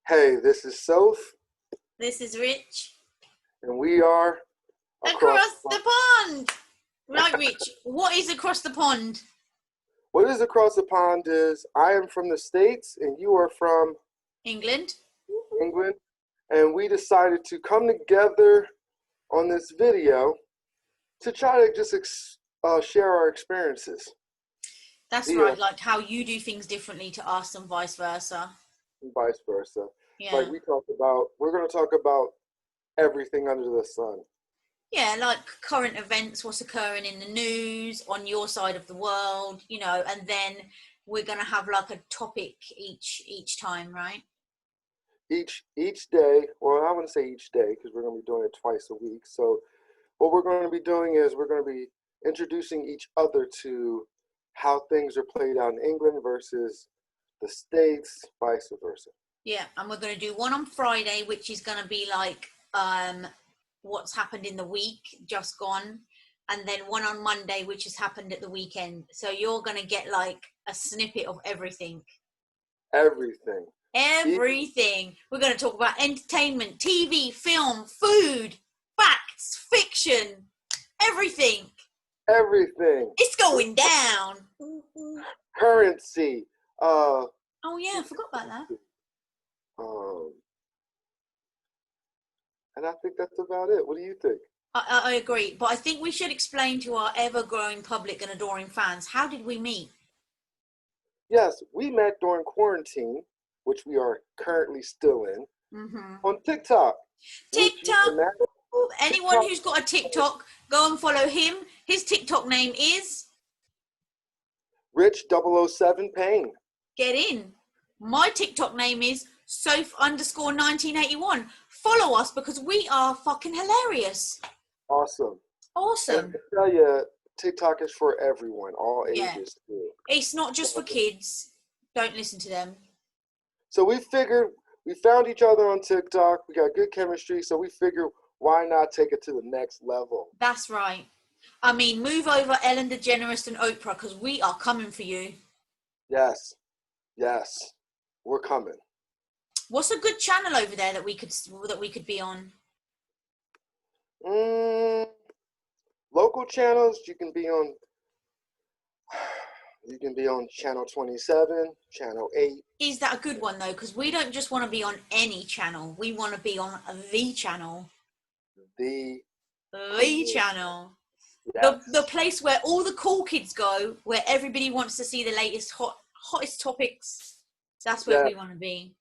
Hey, this is Soph, This is Rich. and we are Across the pond! Right, Rich, what is across the pond? What is across the pond is I am from the States and you are from England. England, and we decided to come together on this video to try to just share our experiences. That's Yeah, right, like how you do things differently to us and vice versa. and vice versa. Like Yeah. we're going to talk about everything under the sun. Yeah, like current events, what's occurring in the news, on your side of the world, and then we're going to have like a topic each time, right? Each day, well, I wouldn't say each day because we're going to be doing it twice a week. So what we're going to be doing is we're going to be introducing each other to how things are played out in England versus the States, vice versa. Yeah, and we're going to do one on Friday, which is going to be like what's happened in the week just gone, and then one on Monday, which has happened at the weekend. So you're going to get like a snippet of everything. Everything. We're going to talk about entertainment, TV, film, food, facts, fiction, everything. Everything. It's going down. Currency. Oh yeah, I forgot about that. And I think that's about it. What do you think? I agree, but I think we should explain to our ever-growing public and adoring fans, how did we meet? Yes, we met during quarantine, which we are currently still in, on TikTok. TikTok! Anyone who's got a TikTok, go and follow him. His TikTok name is Rich007 Payne. Get in. My TikTok name is Soph_1981. Follow us because we are fucking hilarious. Awesome. And I tell you, TikTok is for everyone, all ages too. It's not just for kids. Don't listen to them. So we figured, we found each other on TikTok. We got good chemistry, so we figured, why not take it to the next level? That's right. I mean, move over Ellen DeGeneres and Oprah because we are coming for you. Yes. We're coming. What's a good channel over there that we could be on? Local channels, you can be on channel 27, channel 8. Is that a good one though? Because we don't just want to be on any channel. We want to be on the channel. The channel. Yes. The place where all the cool kids go, where everybody wants to see the latest hottest topics. That's where we want to be.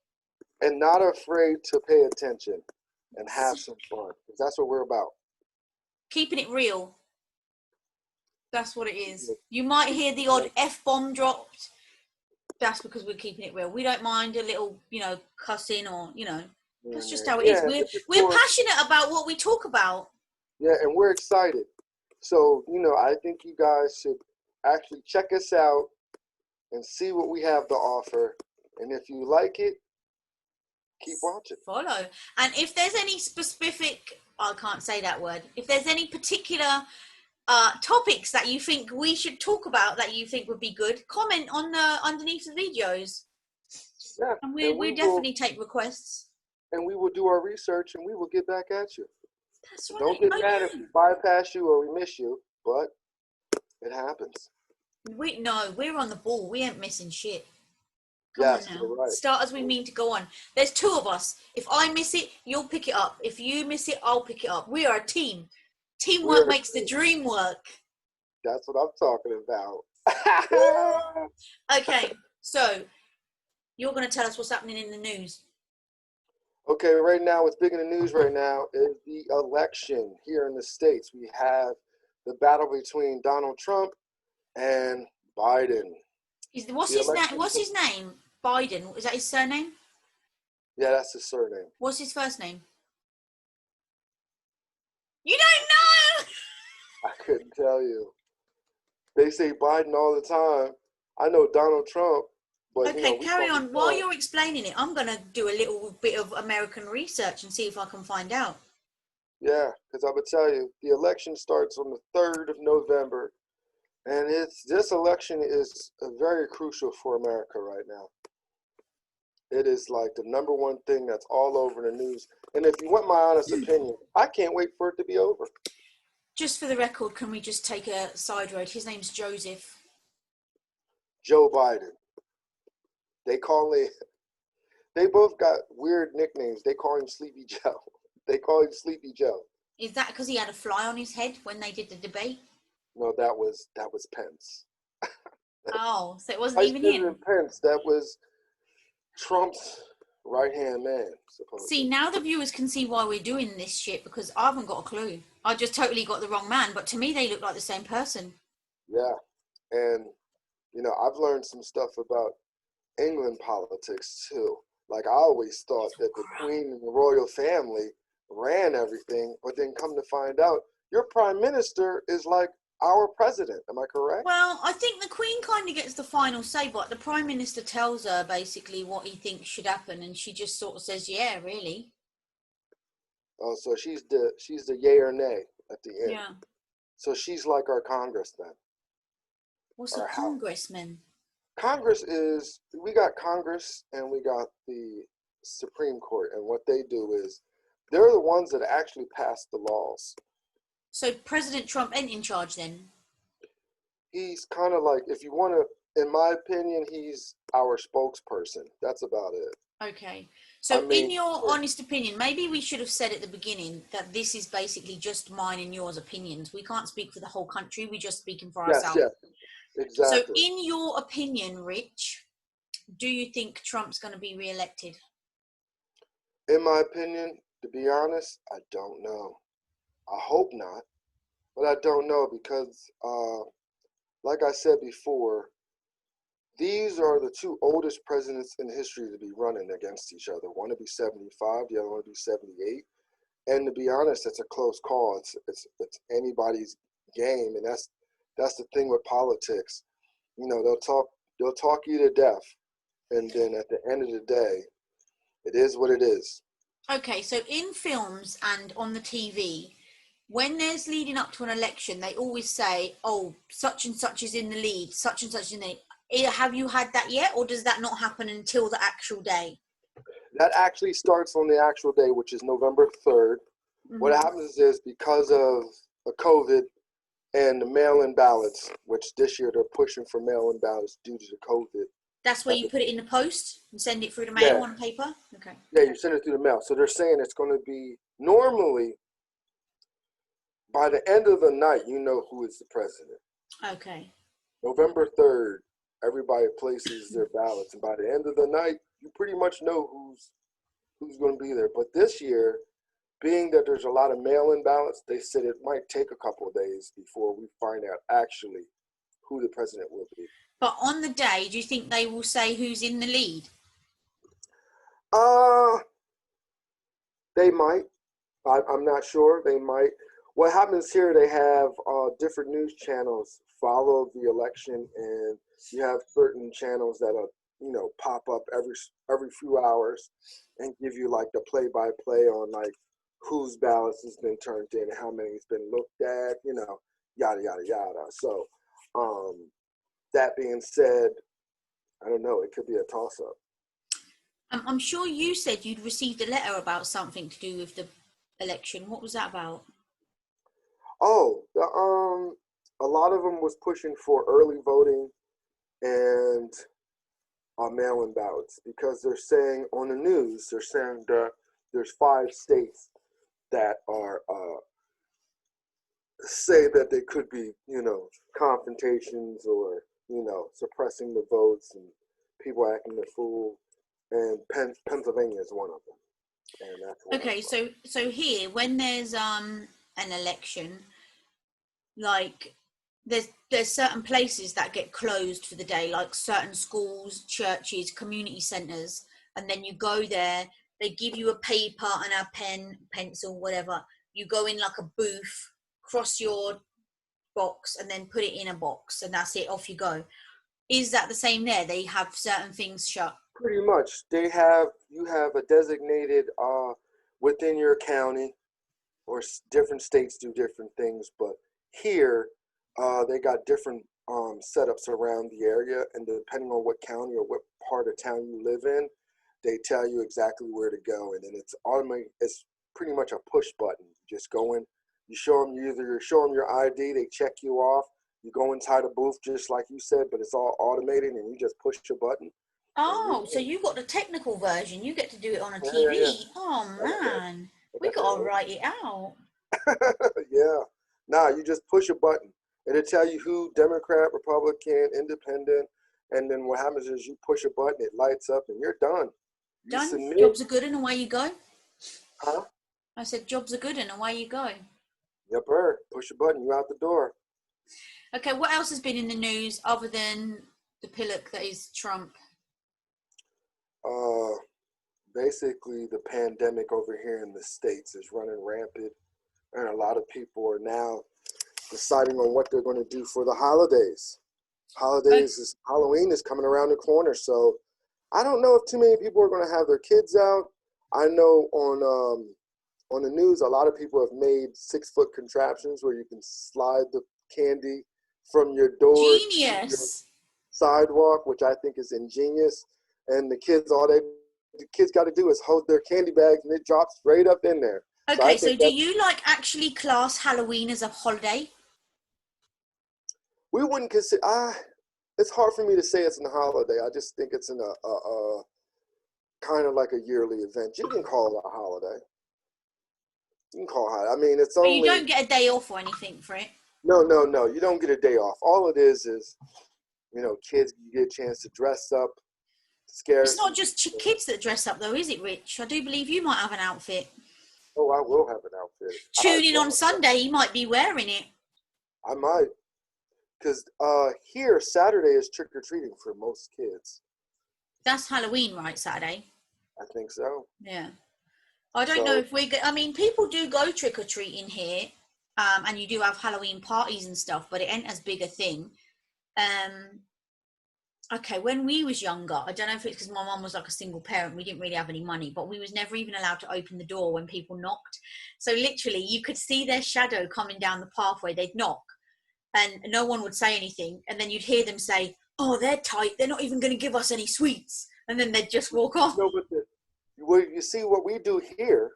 And not afraid to pay attention and have some fun. Because that's what we're about. Keeping it real. That's what it is. You might hear the odd F-bomb dropped. That's because we're keeping it real. We don't mind a little, cussing or, that's just how it is. We're passionate about what we talk about. Yeah, and we're excited. So, I think you guys should actually check us out and see what we have to offer. And if you like it, keep watching. Follow. And if there's any specific, I can't say that word. If there's any particular topics that you think we should talk about that you think would be good, comment on underneath the videos. Yeah, and we definitely take requests. And we will do our research and we will get back at you. That's right. Don't get mad if we bypass you or we miss you, but it happens. We're on the ball. We ain't missing shit. Come on now. Right. Start as we mean to go on. There's two of us. If I miss it, you'll pick it up. If you miss it, I'll pick it up. We are a team. Teamwork makes the dream work. That's what I'm talking about. Okay, so you're going to tell us what's happening in the news. Okay, right now, what's big in the news right now is the election here in the States. We have the battle between Donald Trump and Biden. What's his name? Biden. Is that his surname? Yeah, that's his surname. What's his first name? You don't know? I couldn't tell you. They say Biden all the time. I know Donald Trump. But, okay, carry on. While you're explaining it, I'm going to do a little bit of American research and see if I can find out. Yeah, because I would tell you, the election starts on the 3rd of November. And this election is very crucial for America right now. It is like the number one thing that's all over the news. And if you want my honest opinion, I can't wait for it to be over. Just for the record, can we just take a side road? His name's Joseph. Joe Biden. They both got weird nicknames. They call him Sleepy Joe. They call him Sleepy Joe. Is that because he had a fly on his head when they did the debate? No, that was Pence. Oh, so it wasn't even him. Pence. That was Trump's right-hand man, supposedly. See, now the viewers can see why we're doing this shit, because I haven't got a clue. I just totally got the wrong man, but to me they look like the same person. Yeah, and I've learned some stuff about England politics too. Like, I always thought that the Queen and the royal family ran everything, but then come to find out, your prime minister is like our president. Am I correct? Well, I think the Queen kind of gets the final say, but the Prime Minister tells her basically what he thinks should happen, and she just sort of says, "Yeah, really." Oh, so she's the yay or nay at the end. Yeah. So she's like our Congress then. What's a congressman? Congress is, we got Congress and we got the Supreme Court, and what they do is they're the ones that actually pass the laws. So President Trump ain't in charge then? He's kind of like, if you want to, in my opinion, he's our spokesperson. That's about it. Okay. So in your honest opinion, maybe we should have said at the beginning that this is basically just mine and yours opinions. We can't speak for the whole country. We're just speaking for ourselves. Yes, exactly. So in your opinion, Rich, do you think Trump's going to be reelected? In my opinion, to be honest, I don't know. I hope not, but I don't know because, like I said before, these are the two oldest presidents in history to be running against each other. One to be 75, the other one to be 78. And to be honest, it's a close call. It's anybody's game, and that's the thing with politics. They'll talk you to death, and then at the end of the day, it is what it is. Okay, so in films and on the TV, when there's leading up to an election, they always say, "Oh, such and such is in the lead, such and such is in the lead." Have you had that yet, or does that not happen until the actual day? That actually starts on the actual day, which is November 3rd. Mm-hmm. What happens is, because of COVID and the mail-in ballots, which this year they're pushing for mail-in ballots due to the COVID. That's where you put it in the post and send it through the mail on paper? Okay. Yeah, you send it through the mail. So they're saying it's going to be, normally, by the end of the night, you know who is the president. Okay. November 3rd, everybody places their ballots, and by the end of the night, you pretty much know who's going to be there. But this year, being that there's a lot of mail-in ballots, they said it might take a couple of days before we find out actually who the president will be. But on the day, do you think they will say who's in the lead? They might. I'm not sure. They might. What happens here, they have different news channels follow the election, and you have certain channels that'll pop up every few hours and give you like the play-by-play on like whose ballots has been turned in, how many has been looked at, yada yada yada. So that being said, I don't know, it could be a toss-up. I'm sure you said you'd received a letter about something to do with the election. What was that about? Oh, a lot of them was pushing for early voting and mail-in ballots, because they're saying on the news, they're saying that there's 5 states that are say that they could be, confrontations or, suppressing the votes and people acting the fool, and Pennsylvania is one of them. And that's okay. So here, when there's an election, like there's certain places that get closed for the day, like certain schools, churches, community centres, and then you go there. They give you a paper and a pen, pencil, whatever. You go in like a booth, cross your box, and then put it in a box, and that's it. Off you go. Is that the same there? They have certain things shut. Pretty much. You have a designated within your county, or different states do different things, but here they got different setups around the area, and depending on what county or what part of town you live in, they tell you exactly where to go, and then it's automatic. It's pretty much a push button. You just go in, you show them, you show them your ID, they check you off. You go inside a booth just like you said, but it's all automated, and you just push a button. Oh, so you got the technical version. You get to do it on a TV. Yeah. Oh man, we gotta write it out. Yeah. Nah, you just push a button. It'll tell you who, Democrat, Republican, Independent, and then what happens is you push a button, it lights up, and you're done. You Done. submit. Jobs are good, and away you go. Huh? I said jobs are good, and away you go. Yep, push a button, you out the door. Okay, what else has been in the news other than the pillock that is Trump? Basically, the pandemic over here in the States is running rampant, and a lot of people are now deciding on what they're going to do for the holidays. Halloween is coming around the corner, so I don't know if too many people are going to have their kids out. I know on the news, a lot of people have made 6-foot contraptions where you can slide the candy from your door to your sidewalk, which I think is ingenious. And the kids got to do is hold their candy bags, and it drops straight up in there. Okay, so do you actually class Halloween as a holiday? We wouldn't consider. It's hard for me to say it's a holiday. I just think it's a kind of like a yearly event. You can call it a holiday. You can call it. I mean, it's only. But you don't get a day off or anything for it. No. You don't get a day off. All it is, kids get a chance to dress up. It's not just kids that dress up, though, is it, Rich? I do believe you might have an outfit. Oh, I will have an outfit. Tune in on Sunday, you might be wearing it. I might. Because here, Saturday is trick-or-treating for most kids. That's Halloween, right, Saturday? I think so. Yeah. I don't know if people do go trick-or-treating here, and you do have Halloween parties and stuff, but it ain't as big a thing. Okay, when we was younger, I don't know if it's because my mum was like a single parent, we didn't really have any money, but we was never even allowed to open the door when people knocked. So literally, you could see their shadow coming down the pathway. They'd knock, and no one would say anything, and then you'd hear them say, "Oh, they're tight. They're not even going to give us any sweets," and then they'd just walk off. No, but you see, what we do here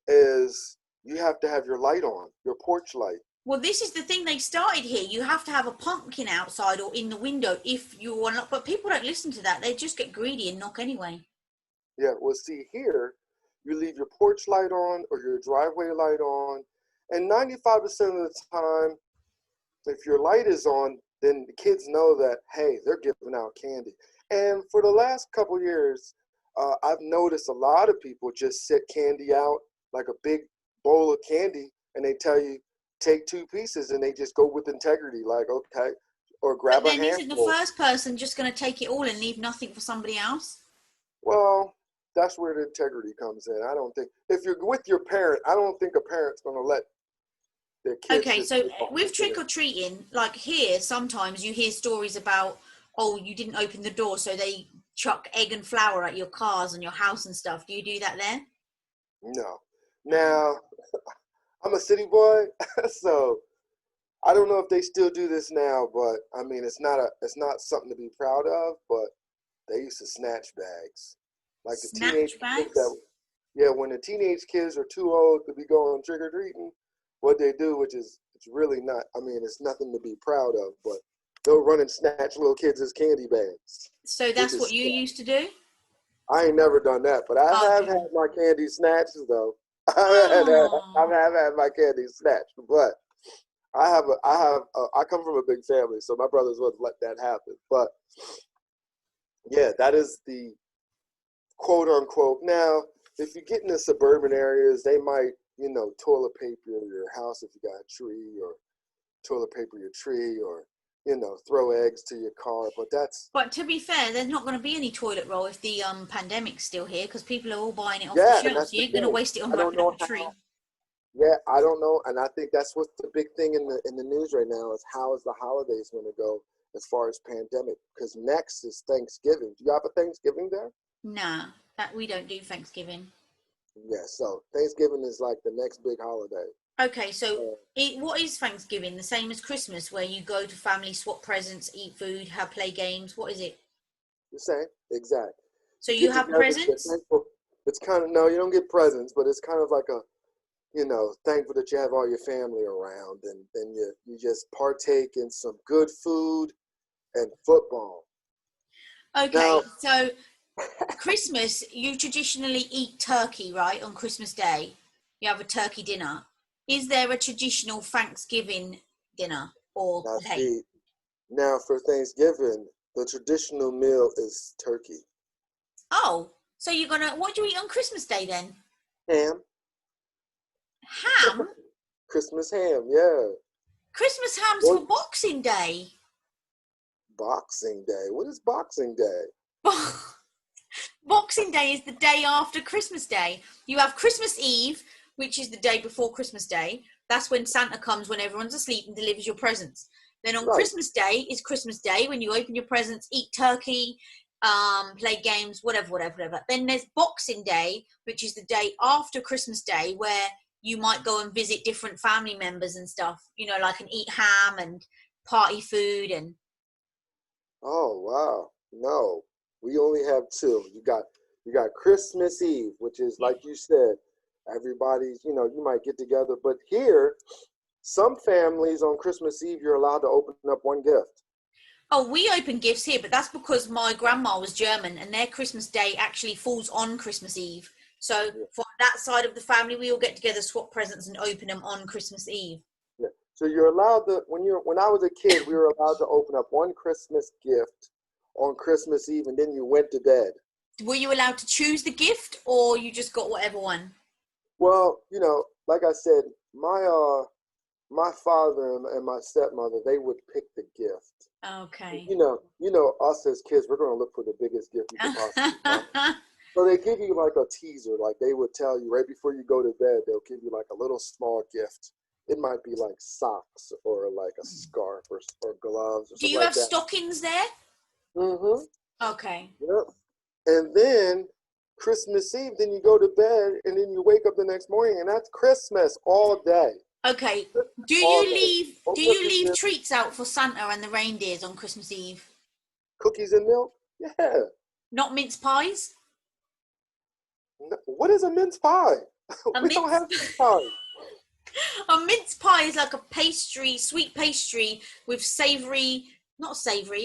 is you have to have your light on, your porch light. Well, this is the thing they started here. You have to have a pumpkin outside or in the window if you want to, but people don't listen to that. They just get greedy and knock anyway. Yeah, well, see, here, you leave your porch light on or your driveway light on, and 95% of the time, if your light is on, then the kids know that, hey, they're giving out candy. And for the last couple years, I've noticed a lot of people just set candy out, like a big bowl of candy, and they tell you, take 2 pieces, and they just go with integrity, like, okay, or grab a handful. But then isn't the first person just going to take it all and leave nothing for somebody else? Well, that's where the integrity comes in. I don't think, if you're with your parent, I don't think a parent's going to let their kids. Okay, so with trick-or-treating, like here, sometimes you hear stories about, oh, you didn't open the door, so they chuck egg and flour at your cars and your house and stuff. Do you do that there? No. Now, I'm a city boy, so I don't know if they still do this now, but I mean, it's not something to be proud of, but they used to snatch bags. Like the teenage bags? When the teenage kids are too old to be going trick-or-treating, what they do, which is, it's really not, I mean, it's nothing to be proud of, but they'll run and snatch little kids' candy bags. So that's what you used to do? I ain't never done that, but I have had my candy snatched, though. I have had my candy snatched, but I come from a big family, so my brothers wouldn't let that happen. But yeah, that is the quote unquote. Now, if you get into suburban areas, they might, toilet paper your house if you got a tree, or toilet paper your tree, or throw eggs to your car. But to be fair, there's not going to be any toilet roll if the pandemic's still here, because people are all buying it off the shelves. So you ain't going to waste it on wrapping up a tree. Yeah, I don't know, and I think that's what's the big thing in the news right now is how is the holidays going to go as far as pandemic? Because next is Thanksgiving. Do you have a Thanksgiving there? Nah, we don't do Thanksgiving. Yeah, so Thanksgiving is like the next big holiday. Okay, so what is Thanksgiving? The same as Christmas, where you go to family, swap presents, eat food, play games? What is it? The same, exactly. So you get have together, get presents? thankful. It's kind of, no, you don't get presents, but it's kind of like a, thankful that you have all your family around, and then you just partake in some good food and football. Okay, Now, so Christmas, you traditionally eat turkey, right, on Christmas Day? You have a turkey dinner. Is there a traditional Thanksgiving dinner or now day? see, now for Thanksgiving, the traditional meal is turkey. Oh, so what do you eat on Christmas Day then? Ham. Ham? Christmas ham, yeah. Christmas ham's Or for Boxing Day. Boxing Day. What is Boxing Day? Boxing Day is the day after Christmas Day. You have Christmas Eve, which is the day before Christmas Day. That's when Santa comes when everyone's asleep and delivers your presents. Then on Right. Christmas Day is Christmas Day, when you open your presents, eat turkey, play games, whatever. Then there's Boxing Day, which is the day after Christmas Day, where you might go and visit different family members and stuff, like and eat ham and party food and... Oh wow. No. We only have two. You got Christmas Eve, which is like you said, everybody's, you might get together, but here some families on Christmas Eve you're allowed to open up one gift. Oh, we open gifts here, but that's because my grandma was German and their Christmas Day actually falls on Christmas Eve. So for that side of the family, we all get together, swap presents and open them on Christmas Eve. Yeah. So you're allowed to, when I was a kid, we were allowed to open up one Christmas gift on Christmas Eve, and then you went to bed. Were you allowed to choose the gift, or you just got whatever one? Well, like I said, my father and my stepmother, they would pick the gift. Okay. Us as kids, we're going to look for the biggest gift we could possibly find. So they give you like a teaser, like they would tell you right before you go to bed, they'll give you like a little small gift. It might be like socks or like a scarf or gloves or something like that. Do you have stockings there? Mm-hmm. Okay. Yep. And then Christmas Eve, then you go to bed and then you wake up the next morning and that's Christmas all day. Okay. Do you leave treats out for Santa and the reindeers on Christmas Eve? Cookies and milk? Yeah. Not mince pies? No, what is a mince pie? Don't have mince pie. A mince pie is like a sweet pastry with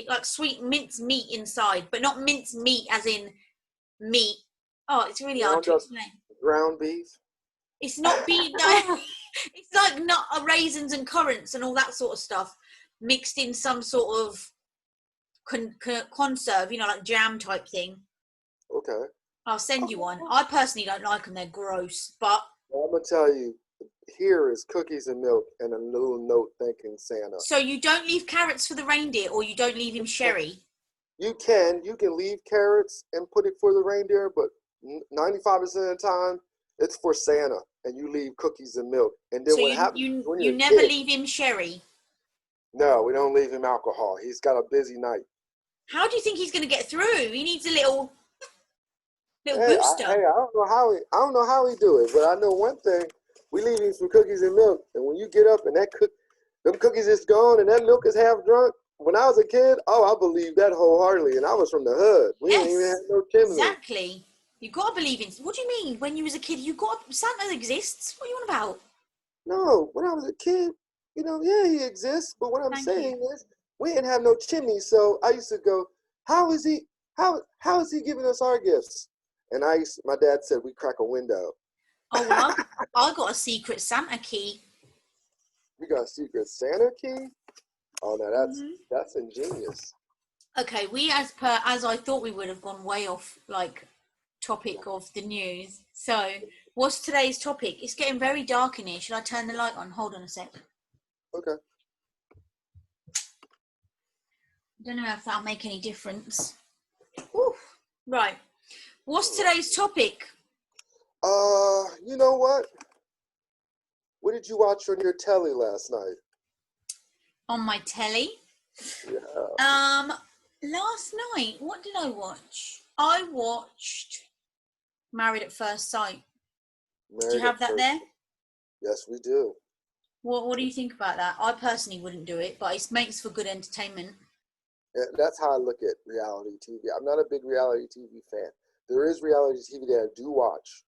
like sweet mince meat inside, but not mince meat as in meat. Oh, it's really hard to explain. Ground beef? It's not beef. It's like raisins and currants and all that sort of stuff mixed in some sort of conserve, like jam type thing. Okay. I'll send you one. I personally don't like them. They're gross, but... Well, I'm going to tell you, here is cookies and milk and a little note thanking Santa. So you don't leave carrots for the reindeer, or you don't leave him sherry? You can leave carrots and put it for the reindeer, but 95% of the time, it's for Santa, and you leave cookies and milk. And then so what happens? You never leave him sherry? No, we don't leave him alcohol. He's got a busy night. How do you think he's going to get through? He needs a little booster. I don't know how he do it, but I know one thing. We leave him some cookies and milk, and when you get up and them cookies is gone and that milk is half drunk. When I was a kid, I believed that wholeheartedly, and I was from the hood. We didn't even have no chimney. Exactly. You got to believe in... What do you mean? When you was a kid, Santa exists? What are you on about? No, when I was a kid, he exists, but what I'm saying is we didn't have no chimney, so I used to go, how is he giving us our gifts? And my dad said we crack a window. Oh, well, I got a secret Santa key. You got a secret Santa key? Oh, no, that's ingenious. Okay, as I thought we would have gone way off, topic of the news. So, what's today's topic? It's getting very dark in here. Should I turn the light on? Hold on a sec. Okay. I don't know if that'll make any difference. Ooh, right. What's today's topic? You know what? What did you watch on your telly last night? On my telly? Yeah. Last night, what did I watch? I watched Married at First Sight. Do you have that there? Yes, we do. What do you think about that? I personally wouldn't do it, but it makes for good entertainment. Yeah, that's how I look at reality TV. I'm not a big reality TV fan. there is reality TV that I do watch,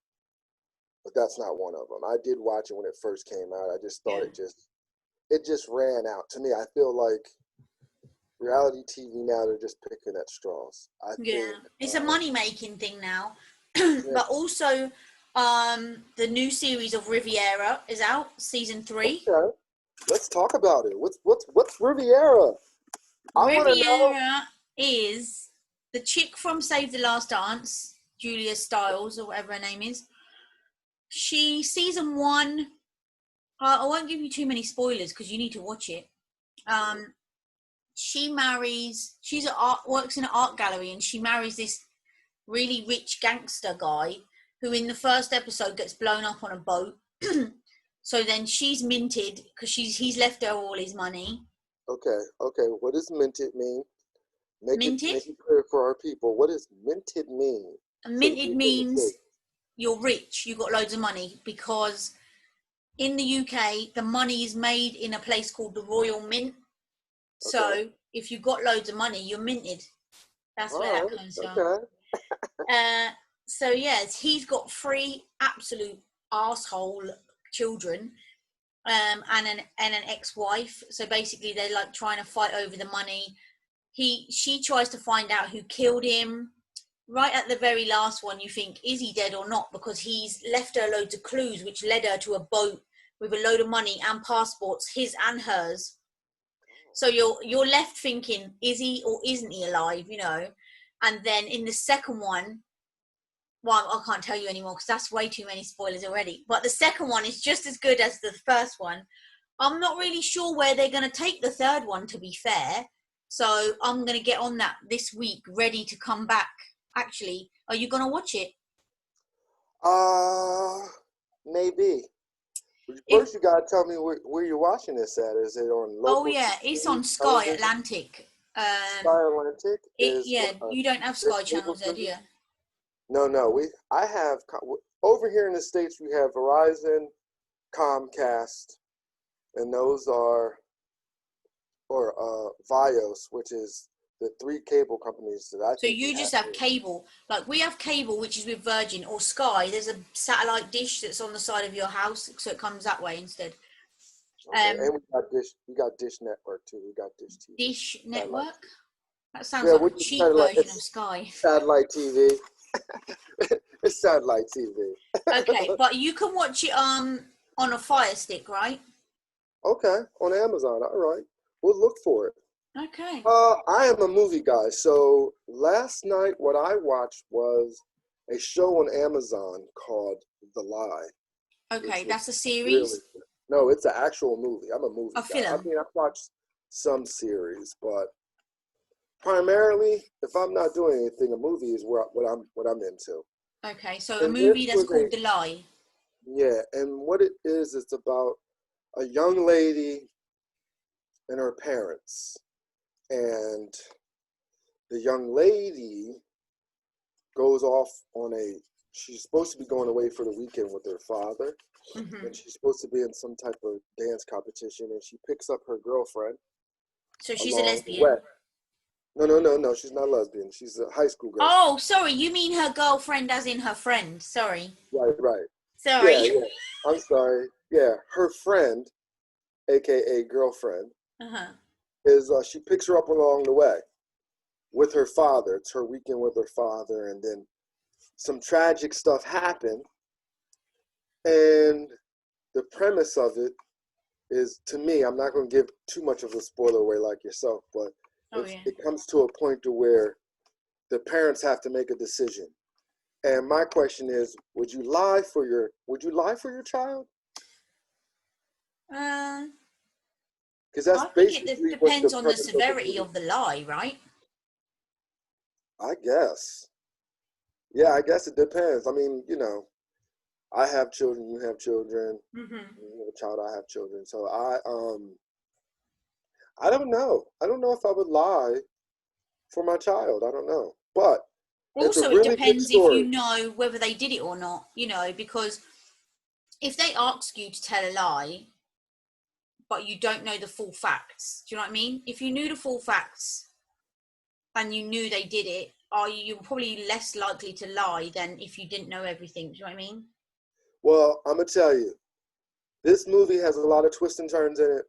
but that's not one of them. I did watch it when it first came out. I just thought it just ran out. To me, I feel like reality TV now, they're just picking at straws. I think it's a money-making thing now. yeah. But also, the new series of Riviera is out, season 3. Okay. Let's talk about it. What's Riviera? I want to know. Riviera is the chick from Save the Last Dance, Julia Stiles or whatever her name is. She, season 1, I won't give you too many spoilers because you need to watch it. She works in an art gallery, and she marries this really rich gangster guy who in the first episode gets blown up on a boat. So then she's minted because he's left her all his money. Okay. What does minted mean? Make it clear for our people. What does minted mean? Minted means you're rich, you got loads of money, because in the UK the money is made in a place called the Royal Mint. So if you've got loads of money, you're minted. That's where that comes from. So yes, he's got 3 absolute arsehole children, and an ex-wife. So basically they're like trying to fight over the money. She tries to find out who killed him. Right at the very last one, you think, is he dead or not? Because he's left her loads of clues, which led her to a boat with a load of money and passports, his and hers. So you're left thinking, is he or isn't he alive, you know? And then in the second one, well, I can't tell you anymore because that's way too many spoilers already. But the second one is just as good as the first one. I'm not really sure where they're going to take the third one, to be fair. So I'm going to get on that this week, ready to come back. Actually, are you going to watch it? Maybe. First, you gotta tell me where you're watching this at. Is it on local? Oh yeah, it's on Sky Atlantic. Sky Atlantic. You don't have Sky channels there, do you? No. I have over here in the States. We have Verizon, Comcast, and those are, or Vios, which is the 3 cable companies that I. So you just have cable. Like we have cable, which is with Virgin or Sky. There's a satellite dish that's on the side of your house, so it comes that way instead. Okay. And we got Dish. We got Dish Network too. We got Dish TV. Dish Network. That sounds like a cheap version of Sky. Satellite TV. It's satellite TV. Okay, but you can watch it on a Fire Stick, right? Okay, on Amazon. All right, we'll look for it. Okay. I am a movie guy, so last night what I watched was a show on Amazon called The Lie. Okay, that's a series? No, it's an actual movie. I'm a movie guy. Film? I mean, I've watched some series, but primarily, if I'm not doing anything, a movie is what I'm into. Okay, so a movie that's called The Lie. Yeah, and what it is, it's about a young lady and her parents. And the young lady goes off she's supposed to be going away for the weekend with her father. Mm-hmm. And she's supposed to be in some type of dance competition, and she picks up her girlfriend. So she's a lesbian? No, she's not a lesbian. She's a high school girl. Oh, sorry, you mean her girlfriend as in her friend. Sorry. Right. Sorry. Yeah. I'm sorry. Yeah, her friend, a.k.a. girlfriend, is she picks her up along the way with her father. It's her weekend with her father, and then some tragic stuff happened. And the premise of it is, to me, I'm not going to give too much of a spoiler away like yourself, but it comes to a point to where the parents have to make a decision. And my question is, would you lie for your child? Because that's basically it depends on the severity of the lie, right? I guess. Yeah, I guess it depends. I mean, I have children, you have children. Mm-hmm. You have a child, I have children. So I don't know. I don't know if I would lie for my child. I don't know. But also, it depends if you know whether they did it or not, because if they ask you to tell a lie, but you don't know the full facts, do you know what I mean? If you knew the full facts and you knew they did it, you're probably less likely to lie than if you didn't know everything. Do you know what I mean? Well, I'm gonna tell you, this movie has a lot of twists and turns in it.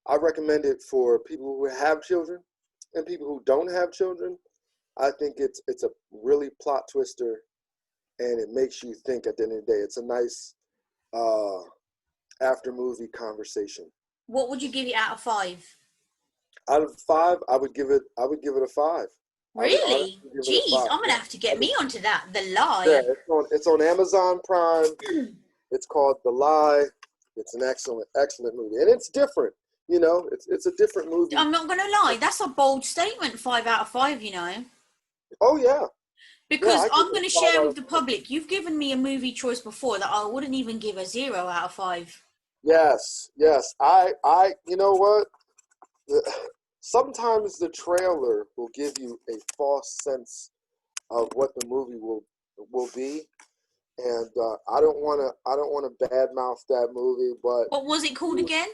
I recommend it for people who have children and people who don't have children. I think it's a really plot twister, and it makes you think at the end of the day. It's a nice after movie conversation. What would you give it out of 5? Out of 5, I would give it a 5. Really? Jeez, I'm gonna have to get me onto that. The Lie. Yeah, it's on Amazon Prime. It's called The Lie. It's an excellent movie, and it's different. You know, it's a different movie. I'm not gonna lie, that's a bold statement. 5 out of 5. You know. Oh yeah. Because I'm going to share with the public. You've given me a movie choice before that I wouldn't even give a 0 out of 5. Yes. I. You know what? Sometimes the trailer will give you a false sense of what the movie will be, and I don't want to badmouth that movie. But what was it called again?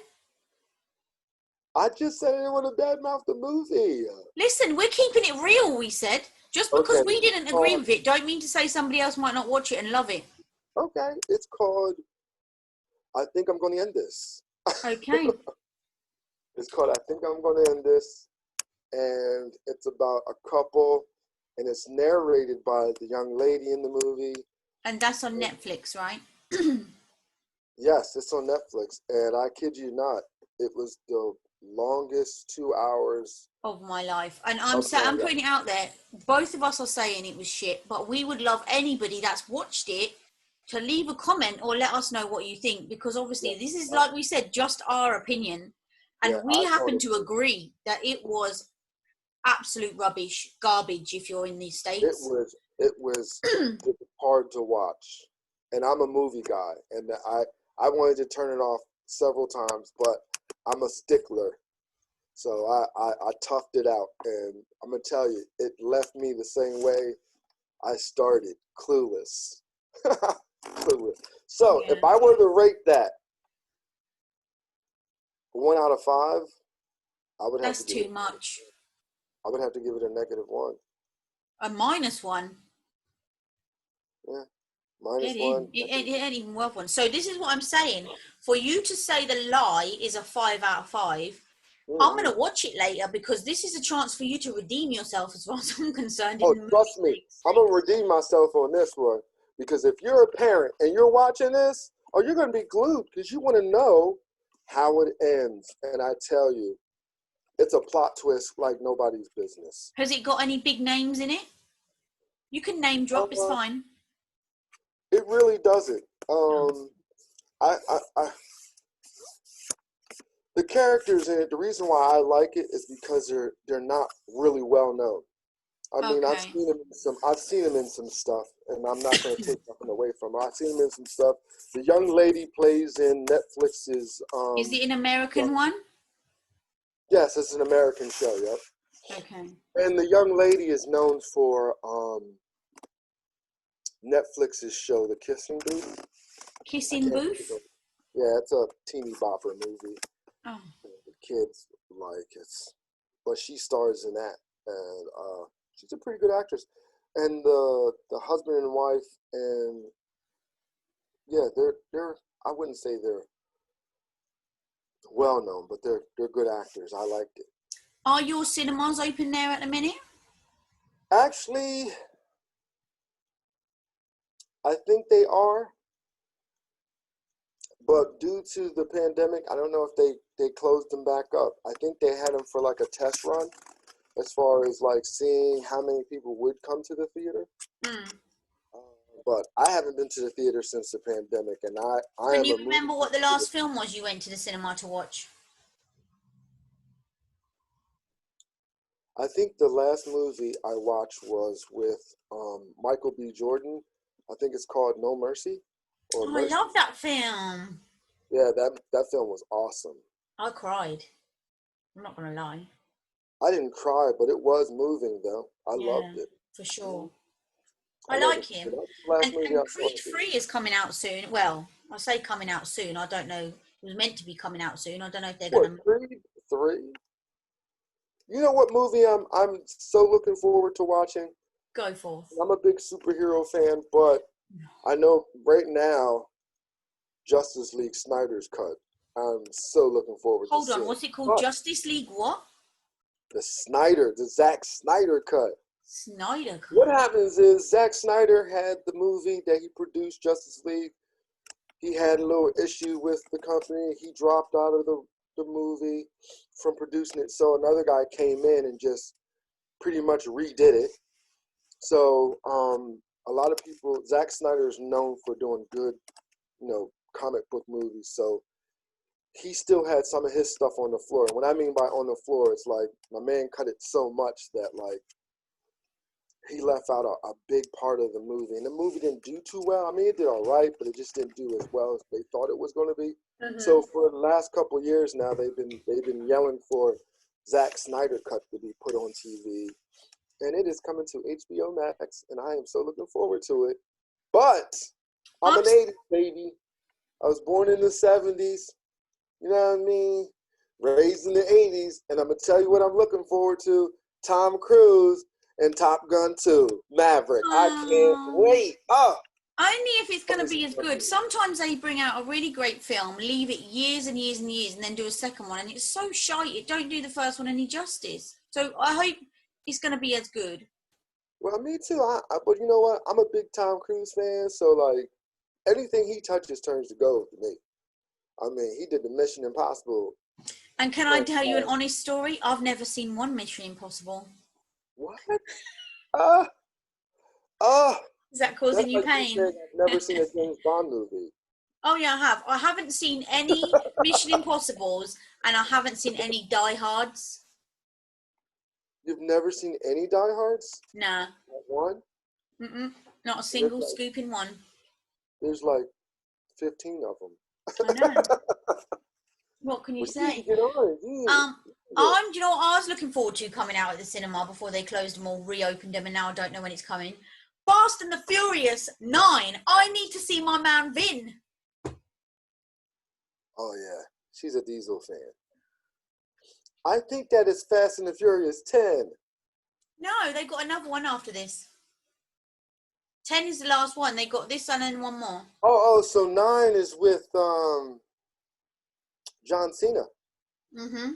I just said I didn't want to badmouth the movie. Listen, we're keeping it real. We said just because we didn't agree with it, don't mean to say somebody else might not watch it and love it. Okay, it's called I Think I'm Going to End This. Okay. It's called I Think I'm Going to End This, and it's about a couple, and it's narrated by the young lady in the movie. And that's on Netflix, right? Yes, it's on Netflix, and I kid you not, it was the longest 2 hours of my life. And I'm putting it out there. Both of us are saying it was shit, but we would love anybody that's watched it to leave a comment or let us know what you think, because obviously this is, like we said, just our opinion, and we happen to agree that it was absolute garbage if you're in these states. It was hard to watch, and I'm a movie guy, and I wanted to turn it off several times, but I'm a stickler, so I toughed it out, and I'm gonna tell you, it left me the same way I started, clueless. Clueless. So if I were to rate that 1 out of 5, I would have That's too much. I would have to give it a -1. A -1. Yeah. -1. It ain't even worth one. So this is what I'm saying. For you to say The Lie is a 5 out of 5, I'm going to watch it later, because this is a chance for you to redeem yourself as far as I'm concerned. Oh, trust me. I'm going to redeem myself on this one, because if you're a parent and you're watching this, you're going to be glued, because you want to know how it ends. And I tell you, it's a plot twist like nobody's business. Has it got any big names in it? You can name drop, it's fine. It really doesn't. The characters in it, the reason why I like it is because they're not really well known. I mean, I've seen them in some stuff, and I'm not going to take nothing away from them. I've seen them in some stuff. The young lady plays in Netflix's. Is it an American one? Yes, it's an American show. Yep. Okay. And the young lady is known for Netflix's show, The Kissing Booth. Kissing Booth? Yeah, it's a teeny bopper movie. Oh. The kids like it, but she stars in that, and she's a pretty good actress. And the husband and wife, and yeah, they're I wouldn't say they're well known, but they're good actors. I liked it. Are your cinemas open there at the minute? Actually, I think they are, but due to the pandemic, I don't know if they closed them back up. I think they had them for like a test run, as far as like seeing how many people would come to the theater. But I haven't been to the theater since the pandemic, and Can you remember what the last film was you went to the cinema to watch? I think the last movie I watched was with Michael B. Jordan. I think it's called No Mercy. I love that film. Yeah, that film was awesome. I cried. I'm not going to lie. I didn't cry, but it was moving, though. I loved it. For sure. I like him. And Creed 3 is coming out soon. Well, I say coming out soon. I don't know. It was meant to be coming out soon. I don't know if they're going to... Creed 3? You know what movie I'm so looking forward to watching? Go forth. I'm a big superhero fan, but I know right now Justice League Snyder's cut. I'm so looking forward to Hold seeing on, it. what's it called? But Justice League what? the Zack Snyder cut. Snyder cut. What happens is Zack Snyder had the movie that he produced, Justice League. He had a little issue with the company. He dropped out of the movie from producing it. So another guy came in and just pretty much redid it. So a lot of people, Zack Snyder is known for doing good, comic book movies. So he still had some of his stuff on the floor. And what I mean by on the floor, it's like my man cut it so much that like he left out a big part of the movie. And the movie didn't do too well. I mean, it did all right, but it just didn't do as well as they thought it was going to be. Mm-hmm. So for the last couple of years now, they've been yelling for Zack Snyder cut to be put on TV. And it is coming to HBO Max, and I am so looking forward to it. But I'm an 80s baby. I was born in the 70s. You know what I mean? Raised in the 80s. And I'm going to tell you what I'm looking forward to. Tom Cruise and Top Gun 2. Maverick. I can't wait. Oh. Only if it's going to be as good. Sometimes they bring out a really great film, leave it years and years and years, and then do a second one. And it's so shite. It don't do the first one any justice. So I hope it's going to be as good. Well, me too. But you know what? I'm a big Tom Cruise fan. So, like, anything he touches turns to gold to me. I mean, he did the Mission Impossible. And can I tell you an honest story? I've never seen one Mission Impossible. What? Is that causing you pain? I've never seen a James Bond movie. Oh, yeah, I have. I haven't seen any Mission Impossibles, and I haven't seen any Die Hards. You've never seen any Die Hards? Nah. Not one? Not a single scoop in one. There's like 15 of them. I know. What can you say? Get on. Do you know what I was looking forward to coming out at the cinema before they closed them all, reopened them, and now I don't know when it's coming. Fast and the Furious 9. I need to see my man Vin. Oh yeah, she's a Diesel fan. I think that is Fast and the Furious 10. No, they got another one after this. 10 is the last one. They got this and then one more. Oh, so 9 is with John Cena. Mm-hmm.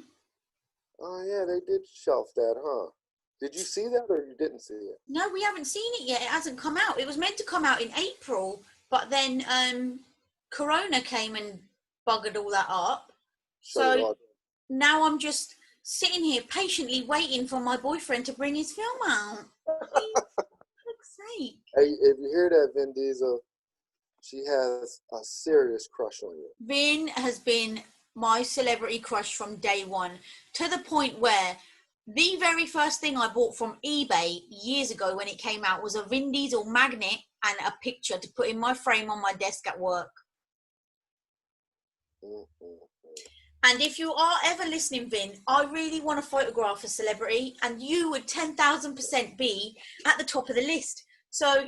Oh yeah, they did shelf that, huh? Did you see that or you didn't see it? No, we haven't seen it yet. It hasn't come out. It was meant to come out in April, but then Corona came and buggered all that up. So now I'm just sitting here patiently waiting for my boyfriend to bring his film out. For fuck's sake. Hey, if you hear that, Vin Diesel, she has a serious crush on you. Vin has been my celebrity crush from day one, to the point where the very first thing I bought from eBay years ago when it came out was a Vin Diesel magnet and a picture to put in my frame on my desk at work. And if you are ever listening, Vin, I really want to photograph a celebrity, and you would 10,000% be at the top of the list. So,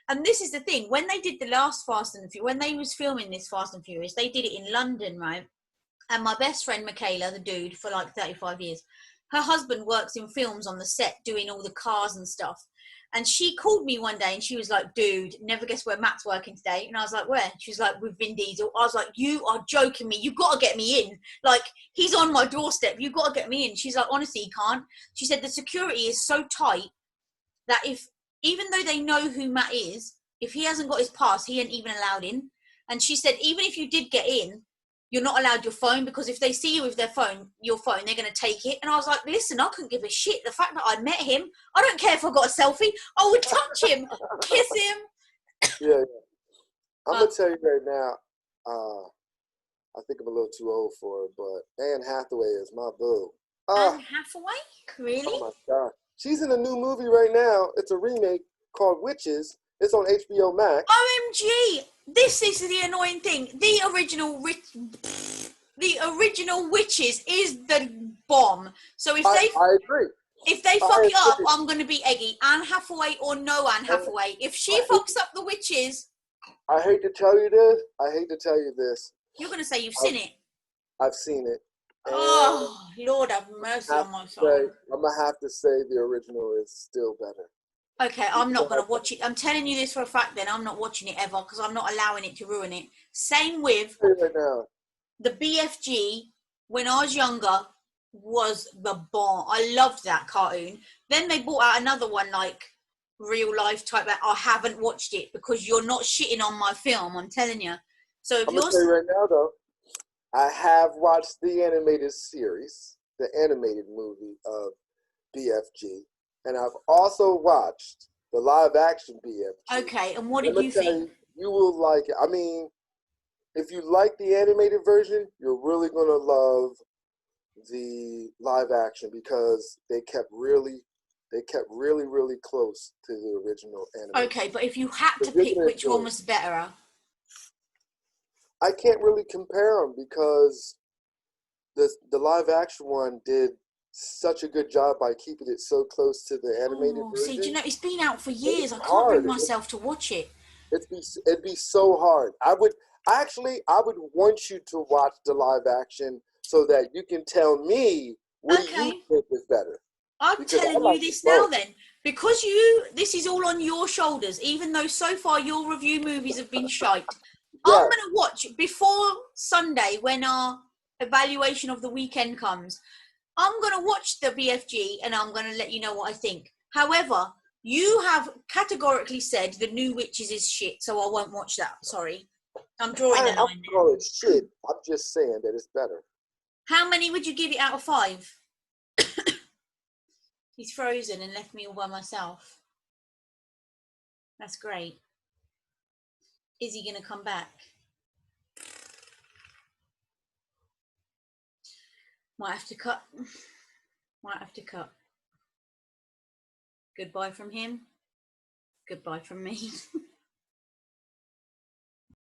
and this is the thing, when they did the last Fast and Furious, when they was filming this Fast and Furious, they did it in London, right? And my best friend, Michaela, the dude, for like 35 years, her husband works in films on the set doing all the cars and stuff. And she called me one day and she was like, dude, never guess where Matt's working today. And I was like, where? She was like, with Vin Diesel. I was like, you are joking me. You got to get me in. Like, he's on my doorstep. You got to get me in. She's like, honestly, he can't. She said the security is so tight that even though they know who Matt is, if he hasn't got his pass, he ain't even allowed in. And she said, even if you did get in, you're not allowed your phone, because if they see you with your phone, they're going to take it. And I was like, listen, I couldn't give a shit. The fact that I met him, I don't care if I got a selfie. I would touch him, kiss him. Yeah. I'm going to tell you right now, I think I'm a little too old for it, but Anne Hathaway is my boo. Anne Hathaway? Really? Oh my God. She's in a new movie right now. It's a remake called Witches. It's on HBO Max. OMG! This is the annoying thing. The original Witches is the bomb. So if I agree. If they fuck it up, I'm going to be eggy. Anne Hathaway or no Anne Hathaway. If she fucks up the Witches... I hate to tell you this. You're going to say you've seen it. I've seen it. Oh, Lord have mercy on my soul. I'm gonna have to say the original is still better. Okay, I'm not going to watch it. I'm telling you this for a fact then. I'm not watching it ever because I'm not allowing it to ruin it. Same with right now. The BFG. When I was younger, was the bomb. I loved that cartoon. Then they brought out another one like real life type that I haven't watched it because you're not shitting on my film. I'm telling you. So if I'm you're gonna say right now though, I have watched the animated series, the animated movie of BFG, and I've also watched the live action BFG. okay, and what did you think? You will like it. I mean, if you like the animated version, you're really gonna love the live action because they kept really close to the original animation. Okay, but if you had to pick which one was better, I can't really compare them because the live action one did such a good job by keeping it so close to the animated version. See, do you know, it's been out for years. I can't bring myself to watch it. It'd be so hard. I would want you to watch the live action so that you can tell me what do you think is better. I'm telling you this now then, because this is all on your shoulders, even though so far your review movies have been shite. Yeah. I'm going to watch before Sunday when our evaluation of the weekend comes. I'm going to watch the BFG and I'm going to let you know what I think. However, you have categorically said The New Witches is shit, so I won't watch that. Sorry. I'm drawing a line. I'm calling it shit. I'm just saying that it's better. How many would you give it out of 5? He's frozen and left me all by myself. That's great. Is he going to come back? Might have to cut. Might have to cut. Goodbye from him. Goodbye from me.